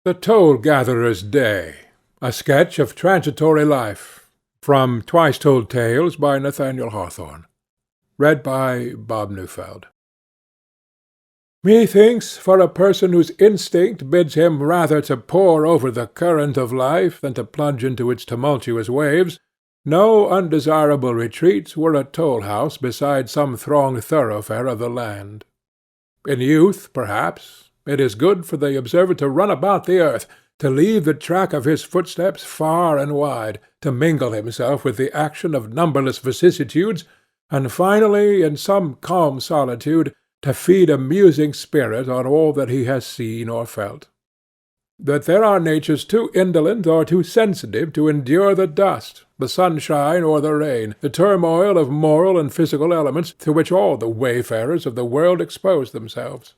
The Toll-Gatherer's Day, a sketch of transitory life, from Twice Told Tales by Nathaniel Hawthorne. Read by Bob Neufeld. Methinks for a person whose instinct bids him rather to pore over the current of life than to plunge into its tumultuous waves, no undesirable retreat were a toll-house beside some thronged thoroughfare of the land. In youth, perhaps, it is good for the observer to run about the earth, to leave the track of his footsteps far and wide, to mingle himself with the action of numberless vicissitudes, and finally, in some calm solitude, to feed a musing spirit on all that he has seen or felt. That there are natures too indolent or too sensitive to endure the dust, the sunshine, or the rain, the turmoil of moral and physical elements to which all the wayfarers of the world expose themselves.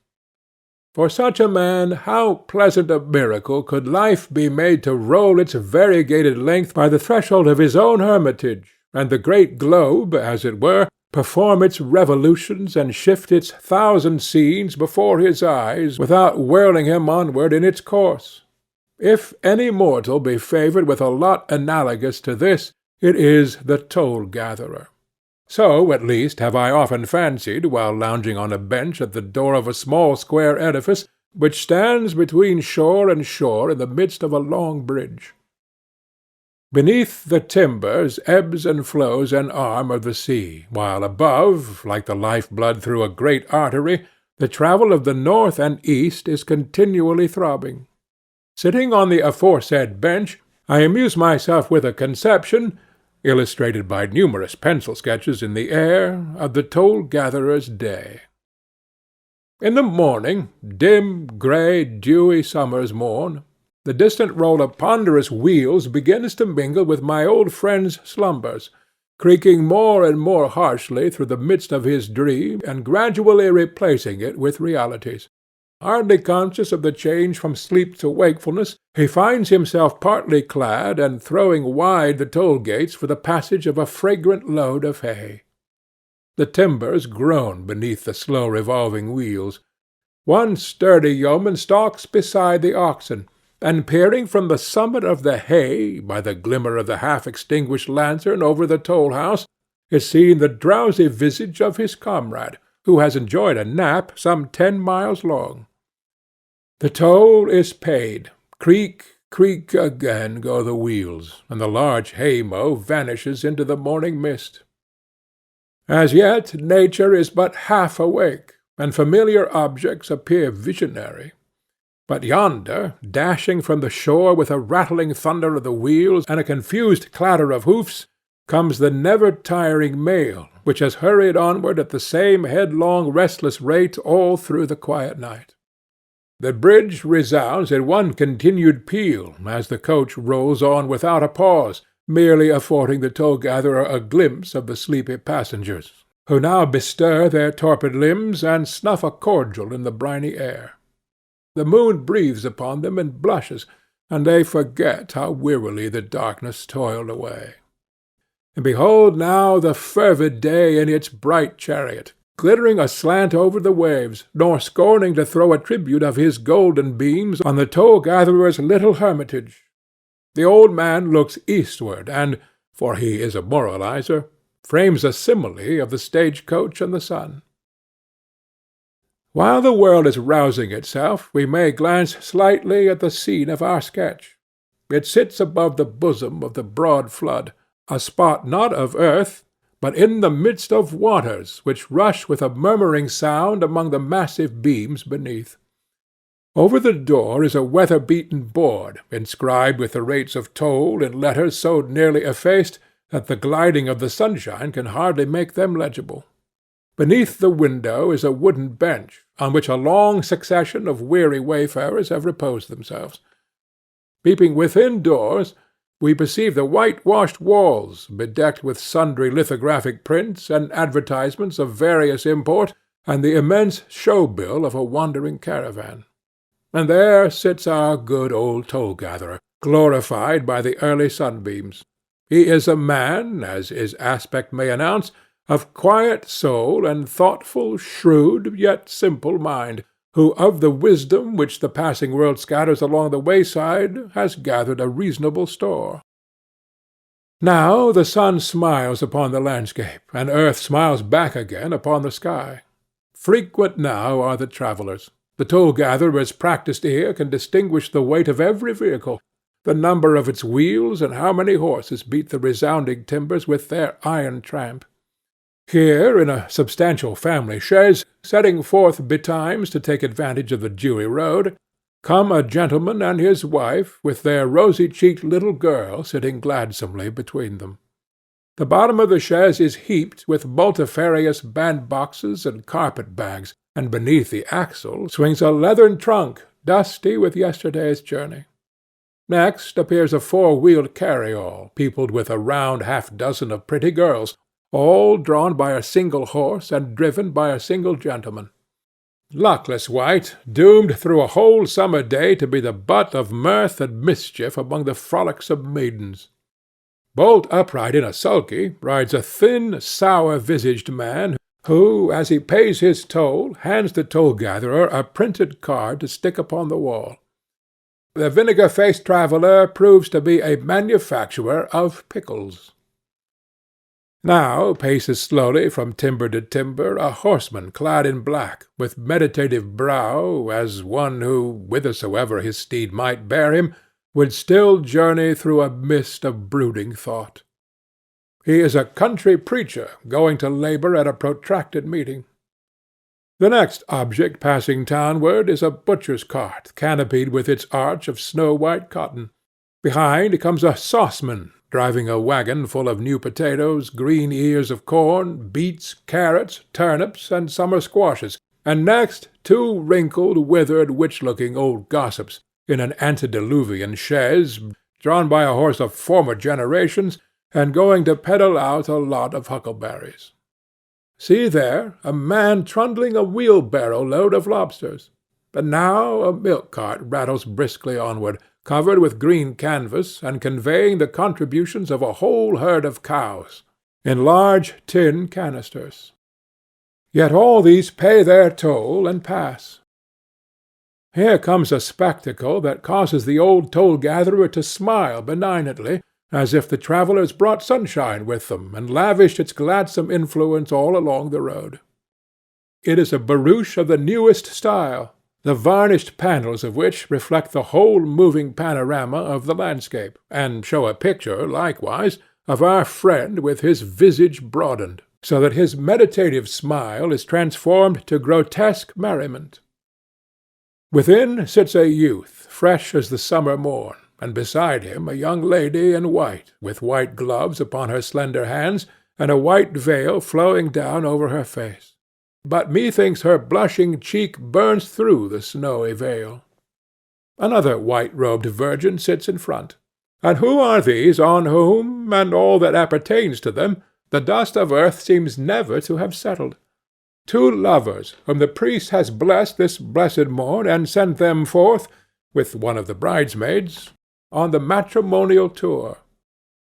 For such a man, how pleasant a miracle could life be made to roll its variegated length by the threshold of his own hermitage, and the great globe, as it were, perform its revolutions and shift its thousand scenes before his eyes, without whirling him onward in its course. If any mortal be favoured with a lot analogous to this, it is the toll-gatherer. So, at least, have I often fancied while lounging on a bench at the door of a small square edifice which stands between shore and shore in the midst of a long bridge. Beneath the timbers ebbs and flows an arm of the sea, while above, like the life-blood through a great artery, the travel of the north and east is continually throbbing. Sitting on the aforesaid bench, I amuse myself with a conception, illustrated by numerous pencil sketches in the air, of the toll-gatherer's day. In the morning, dim, grey, dewy summer's morn, the distant roll of ponderous wheels begins to mingle with my old friend's slumbers, creaking more and more harshly through the midst of his dream, and gradually replacing it with realities. Hardly conscious of the change from sleep to wakefulness, he finds himself partly clad and throwing wide the toll-gates for the passage of a fragrant load of hay. The timbers groan beneath the slow revolving wheels. One sturdy yeoman stalks beside the oxen, and peering from the summit of the hay, by the glimmer of the half-extinguished lantern over the toll-house, is seen the drowsy visage of his comrade, who has enjoyed a nap some 10 miles long. The toll is paid. Creak, creak again go the wheels, and the large hay-mow vanishes into the morning mist. As yet nature is but half awake, and familiar objects appear visionary. But yonder, dashing from the shore with a rattling thunder of the wheels and a confused clatter of hoofs, comes the never-tiring mail, which has hurried onward at the same headlong, restless rate all through the quiet night. The bridge resounds in one continued peal as the coach rolls on without a pause, merely affording the toll-gatherer a glimpse of the sleepy passengers, who now bestir their torpid limbs and snuff a cordial in the briny air. The moon breathes upon them and blushes, and they forget how wearily the darkness toiled away. And behold now the fervid day in its bright chariot, glittering aslant over the waves, nor scorning to throw a tribute of his golden beams on the toll-gatherer's little hermitage. The old man looks eastward, and, for he is a moralizer, frames a simile of the stage-coach and the sun. While the world is rousing itself, we may glance slightly at the scene of our sketch. It sits above the bosom of the broad flood, a spot not of earth, but in the midst of waters which rush with a murmuring sound among the massive beams beneath. Over the door is a weather-beaten board, inscribed with the rates of toll in letters so nearly effaced that the gliding of the sunshine can hardly make them legible. Beneath the window is a wooden bench, on which a long succession of weary wayfarers have reposed themselves. Peeping within doors, we perceive the whitewashed walls, bedecked with sundry lithographic prints and advertisements of various import, and the immense show-bill of a wandering caravan. And there sits our good old toll-gatherer, glorified by the early sunbeams. He is a man, as his aspect may announce, of quiet soul and thoughtful, shrewd, yet simple mind, who of the wisdom which the passing world scatters along the wayside has gathered a reasonable store. Now the sun smiles upon the landscape, and earth smiles back again upon the sky. Frequent now are the travellers. The toll-gatherer's practised ear can distinguish the weight of every vehicle, the number of its wheels, and how many horses beat the resounding timbers with their iron tramp. Here, in a substantial family chaise, setting forth betimes to take advantage of the dewy road, come a gentleman and his wife, with their rosy-cheeked little girl sitting gladsomely between them. The bottom of the chaise is heaped with multifarious bandboxes and carpet-bags, and beneath the axle swings a leathern trunk, dusty with yesterday's journey. Next appears a four-wheeled carryall, peopled with a round half-dozen of pretty girls, all drawn by a single horse and driven by a single gentleman. Luckless wight, doomed through a whole summer day to be the butt of mirth and mischief among the frolicsome maidens. Bolt upright in a sulky rides a thin, sour-visaged man, who, as he pays his toll, hands the toll-gatherer a printed card to stick upon the wall. The vinegar-faced traveller proves to be a manufacturer of pickles. Now paces slowly from timber to timber a horseman clad in black, with meditative brow, as one who, whithersoever his steed might bear him, would still journey through a mist of brooding thought. He is a country preacher going to labour at a protracted meeting. The next object passing townward is a butcher's cart, canopied with its arch of snow-white cotton. Behind comes a sauceman, driving a wagon full of new potatoes, green ears of corn, beets, carrots, turnips, and summer squashes, and next two wrinkled, withered, witch-looking old gossips, in an antediluvian chaise, drawn by a horse of former generations, and going to peddle out a lot of huckleberries. See there a man trundling a wheelbarrow load of lobsters, and now a milk-cart rattles briskly onward, covered with green canvas, and conveying the contributions of a whole herd of cows, in large tin canisters. Yet all these pay their toll and pass. Here comes a spectacle that causes the old toll-gatherer to smile benignantly, as if the travellers brought sunshine with them, and lavished its gladsome influence all along the road. It is a barouche of the newest style, the varnished panels of which reflect the whole moving panorama of the landscape, and show a picture, likewise, of our friend with his visage broadened, so that his meditative smile is transformed to grotesque merriment. Within sits a youth, fresh as the summer morn, and beside him a young lady in white, with white gloves upon her slender hands, and a white veil flowing down over her face. But methinks her blushing cheek burns through the snowy veil. Another white-robed virgin sits in front. And who are these on whom, and all that appertains to them, the dust of earth seems never to have settled? Two lovers, whom the priest has blessed this blessed morn, and sent them forth, with one of the bridesmaids, on the matrimonial tour.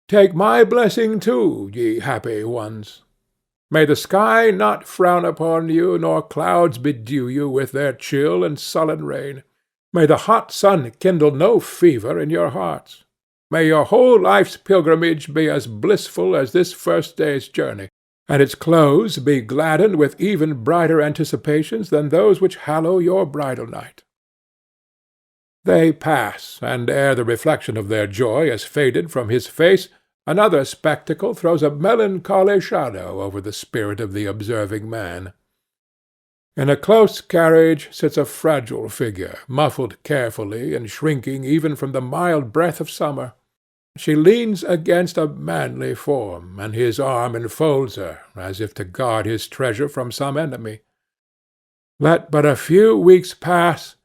Take my blessing too, ye happy ones. May the sky not frown upon you, nor clouds bedew you with their chill and sullen rain. May the hot sun kindle no fever in your hearts. May your whole life's pilgrimage be as blissful as this first day's journey, and its close be gladdened with even brighter anticipations than those which hallow your bridal night. They pass, and ere the reflection of their joy has faded from his face, another spectacle throws a melancholy shadow over the spirit of the observing man. In a close carriage sits a fragile figure, muffled carefully, and shrinking even from the mild breath of summer. She leans against a manly form, and his arm enfolds her, as if to guard his treasure from some enemy. Let but a few weeks pass,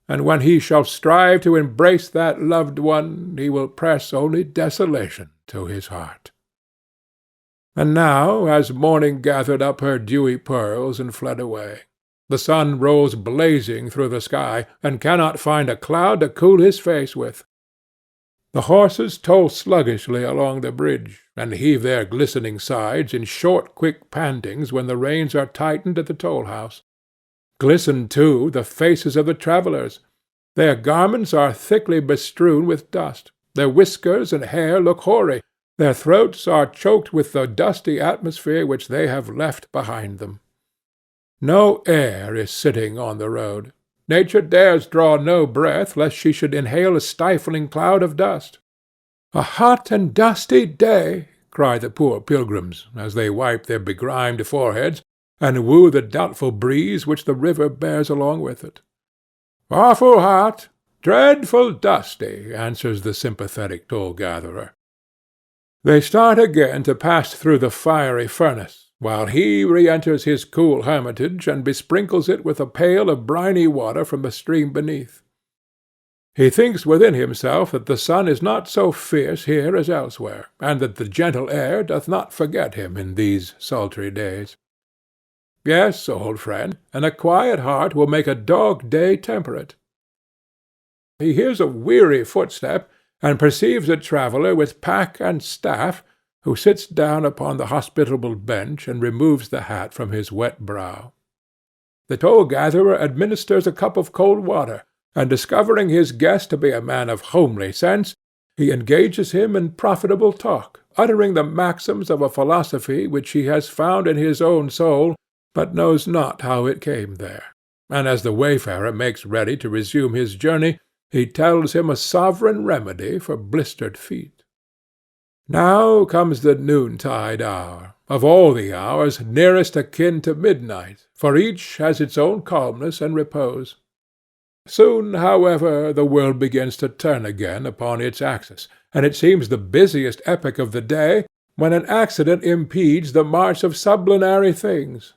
and when he shall strive to embrace that loved one, he will press only desolation to his heart. And now, as morning gathered up her dewy pearls and fled away, the sun rolls blazing through the sky, and cannot find a cloud to cool his face with. The horses toll sluggishly along the bridge, and heave their glistening sides in short quick pantings when the reins are tightened at the toll-house. Glisten, too, the faces of the travellers. Their garments are thickly bestrewn with dust. Their whiskers and hair look hoary. Their throats are choked with the dusty atmosphere which they have left behind them. No air is sitting on the road. Nature dares draw no breath, lest she should inhale a stifling cloud of dust. "A hot and dusty day!" cry the poor pilgrims, as they wipe their begrimed foreheads, and woo the doubtful breeze which the river bears along with it. "Awful hot! Dreadful dusty!" answers the sympathetic toll-gatherer. They start again to pass through the fiery furnace, while he re-enters his cool hermitage and besprinkles it with a pail of briny water from the stream beneath. He thinks within himself that the sun is not so fierce here as elsewhere, and that the gentle air doth not forget him in these sultry days. Yes, old friend, and a quiet heart will make a dog day temperate. He hears a weary footstep, and perceives a traveller with pack and staff, who sits down upon the hospitable bench and removes the hat from his wet brow. The toll-gatherer administers a cup of cold water, and discovering his guest to be a man of homely sense, he engages him in profitable talk, uttering the maxims of a philosophy which he has found in his own soul, but knows not how it came there, and as the wayfarer makes ready to resume his journey, he tells him a sovereign remedy for blistered feet. Now comes the noontide hour, of all the hours nearest akin to midnight, for each has its own calmness and repose. Soon, however, the world begins to turn again upon its axis, and it seems the busiest epoch of the day, when an accident impedes the march of sublunary things.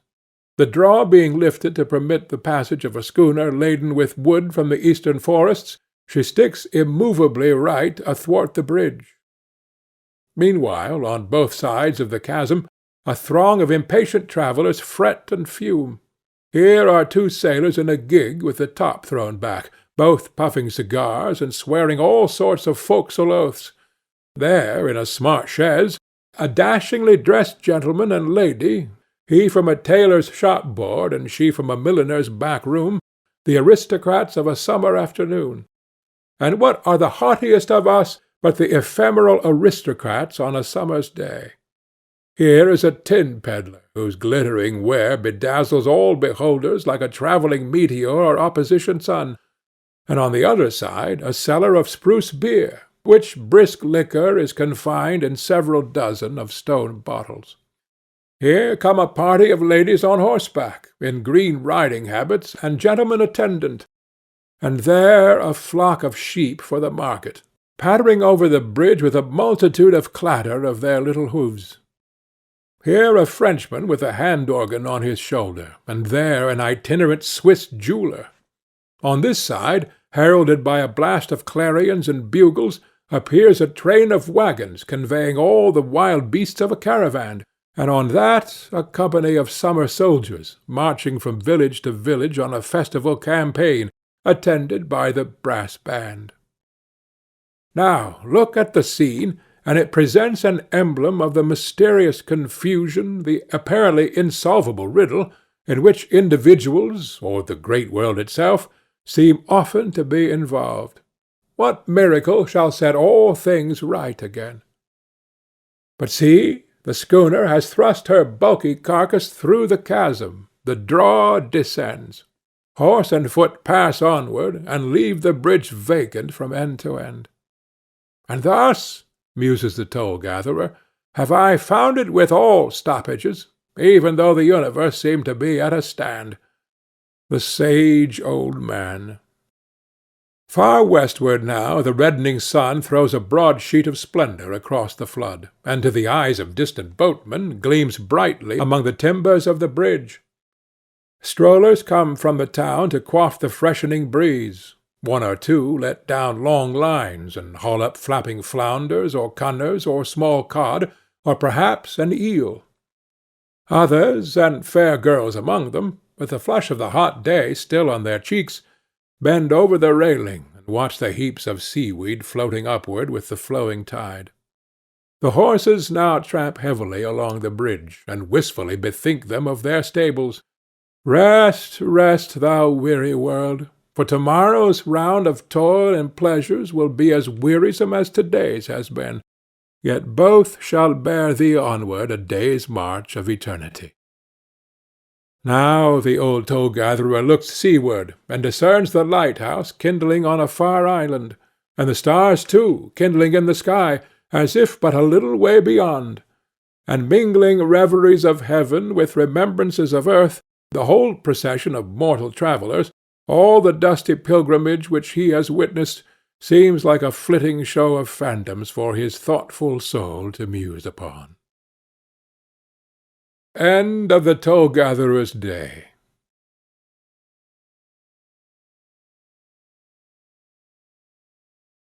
The draw being lifted to permit the passage of a schooner laden with wood from the eastern forests, she sticks immovably right athwart the bridge. Meanwhile, on both sides of the chasm, a throng of impatient travellers fret and fume. Here are two sailors in a gig with the top thrown back, both puffing cigars and swearing all sorts of forecastle oaths. There, in a smart chaise, a dashingly dressed gentleman and lady, he from a tailor's shop-board and she from a milliner's back room, the aristocrats of a summer afternoon. And what are the haughtiest of us but the ephemeral aristocrats on a summer's day? Here is a tin pedlar, whose glittering ware bedazzles all beholders like a travelling meteor or opposition sun, and on the other side a seller of spruce beer, which brisk liquor is confined in several dozen of stone bottles. Here come a party of ladies on horseback, in green riding habits, and gentlemen attendant, and there a flock of sheep for the market, pattering over the bridge with a multitude of clatter of their little hoofs. Here a Frenchman with a hand-organ on his shoulder, and there an itinerant Swiss jeweller. On this side, heralded by a blast of clarions and bugles, appears a train of wagons conveying all the wild beasts of a caravan, and on that a company of summer soldiers marching from village to village on a festival campaign, attended by the brass band. Now look at the scene, and it presents an emblem of the mysterious confusion, the apparently insolvable riddle, in which individuals, or the great world itself, seem often to be involved. What miracle shall set all things right again? But see, the schooner has thrust her bulky carcass through the chasm, the draw descends. Horse and foot pass onward, and leave the bridge vacant from end to end. And thus, muses the toll-gatherer, have I found it with all stoppages, even though the universe seemed to be at a stand. The sage old man. Far westward now the reddening sun throws a broad sheet of splendor across the flood, and to the eyes of distant boatmen gleams brightly among the timbers of the bridge. Strollers come from the town to quaff the freshening breeze. One or two let down long lines, and haul up flapping flounders, or cunners, or small cod, or perhaps an eel. Others, and fair girls among them, with the flush of the hot day still on their cheeks, bend over the railing and watch the heaps of seaweed floating upward with the flowing tide. The horses now tramp heavily along the bridge, and wistfully bethink them of their stables. Rest, rest, thou weary world, for to-morrow's round of toil and pleasures will be as wearisome as to-day's has been, yet both shall bear thee onward a day's march of eternity. Now the old toll-gatherer looks seaward, and discerns the lighthouse kindling on a far island, and the stars too kindling in the sky, as if but a little way beyond, and mingling reveries of heaven with remembrances of earth, the whole procession of mortal travellers, all the dusty pilgrimage which he has witnessed, seems like a flitting show of phantoms for his thoughtful soul to muse upon. End of the Toll-gatherer's Day.